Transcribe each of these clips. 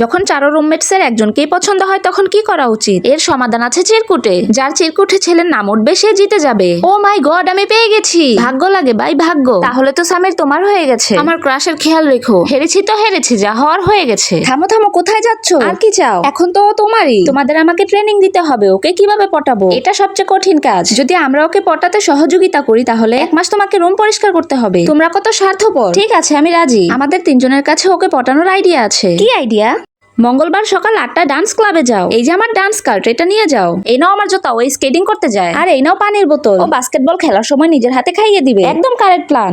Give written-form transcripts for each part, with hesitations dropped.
যখন চারো রুমমেটস এর একজনকেই পছন্দ হয় তখন কি করা উচিত? এর সমাধান আছে চিরকুটে। যার চিরকুটে ছেলের নাম উঠবে সে জিতে যাবে। ও মাই গড, আমি পেয়ে গেছি। ভাগ্য লাগে ভাই, ভাগ্য। তাহলে তো সামির তোমার হয়ে গেছে। আমার ক্রাশের খেয়াল রেখো। হেরেছি তো হেরেছি, যা হওয়ার হয়ে গেছে। থামো থামো, কোথায় যাচ্ছ? আর কি চাও? এখন তো ও তোমারই। তোমাদের আমাকে ট্রেনিং দিতে হবে ওকে কিভাবে পটাবো। এটা সবচেয়ে কঠিন কাজ। যদি আমরা ওকে পটাতে সহযোগিতা করি তাহলে 1 মাস তোমাকে রুম পরিষ্কার করতে হবে। তোমরা কত স্বার্থপর। ঠিক আছে, আমি রাজি। আমাদের 3 জনের কাছে ওকে পটানোর আইডিয়া আছে। কি আইডিয়া? মঙ্গলবার সকাল 8টায় ডান্স ক্লাবে যাও। এই যে আমার ডান্স কার্ড, এটা নিয়ে যাও। এই নাও আমার জুতা, ওই স্কেটিং করতে যায়। আর এই নাও পানির বোতল, ও বাস্কেটবল খেলার সময় নিজের হাতে খাইয়ে দিবে। একদম কারেক্ট প্ল্যান।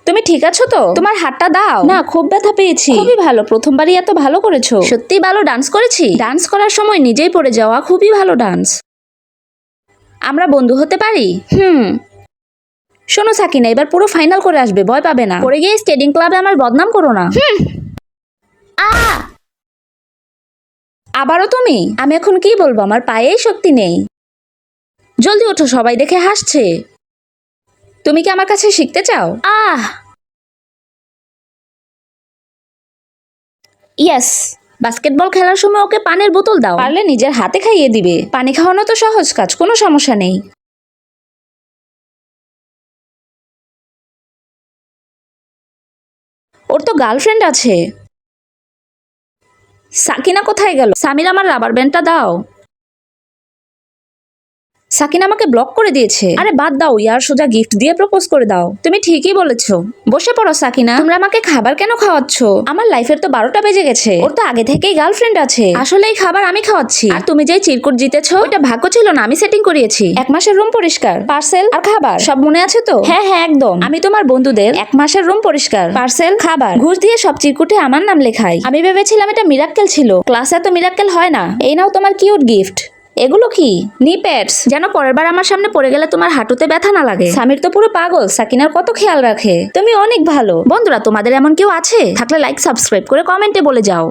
তুমি ঠিক আছো তো? তোমার হাতটা দাও না, খুব ব্যথা পেয়েছি। খুবই ভালো, প্রথমবারই এত ভালো করেছো। সত্যি ভালো ডান্স করেছি। ডান্স করার সময় নিজেই পড়ে যাওয়া খুবই ভালো ডান্স। আমরা বন্ধু হতে পারি? শোনো সাকিনা, এবার পুরো ফাইনাল করে আসবে, ভয় পাবে না। পরে গিয়ে স্কেটিং ক্লাবে আমার বদনাম করো না। আবারও তুমি? আমি এখন কি বলবো, আমার পায়েই শক্তি নেই। জলদি ওঠো, সবাই দেখে হাসছে। তুমি কি আমার কাছে শিখতে চাও? ইয়েস। বাস্কেটবল খেলার সময় ওকে পানির বোতল দাও, পারলে নিজের হাতে খাইয়ে দিবে। পানি খাওয়ানো তো সহজ কাজ, কোনো সমস্যা নেই। ওর তো গার্লফ্রেন্ড আছে। সাকিনা কোথায় গেল? সামির, আমার রাবার ব্যান্ডটা দাও। সাকিনা আমাকে ব্লক করে দিয়েছে। আরে বাদ দাও ইয়ার, সোজা গিফট দিয়ে প্রপোজ করে দাও। তুমি ঠিকই বলেছো। বসে পড়ো সাকিনা। তোমরা আমাকে খাবার কেন খাওয়াচ্ছ? আমার লাইফের তো 12টা বেজে গেছে। ওর তো আগে থেকেই গার্লফ্রেন্ড আছে। আসলে এই খাবার আমি খাওয়াচ্ছি। আর তুমি যে চিরকুট জিতেছো ওটা ভাগ্য ছিল না, আমি সেটিং করিয়েছি। 1 মাসের রুম পরিষ্কার, পার্সেল আর খাবার সব মনে আছে তো? হ্যাঁ হ্যাঁ একদম। আমি তোমার বন্ধুদের 1 মাসের রুম পরিষ্কার, পার্সেল, খাবার, ঘুষ দিয়ে সব চিরকুটে আমার নাম লেখাই। আমি ভেবেছিলাম এটা মিরাক্কেল ছিল। ক্লাসে এত মিরাক্কেল হয় না। এই নাও তোমার কিউট গিফট। এগুলো কি? নি প্যাডস, যেন পরের বার আমার সামনে পড়ে গেলে তোমার হাঁটুতে ব্যথা না লাগে। সামির তো পুরো পাগল, সাকিনার কত খেয়াল রাখে। তুমি অনেক ভালো। বন্ধুরা, তোমাদের এমন কেউ আছে? থাকলে লাইক সাবস্ক্রাইব করে কমেন্টে বলে যাও।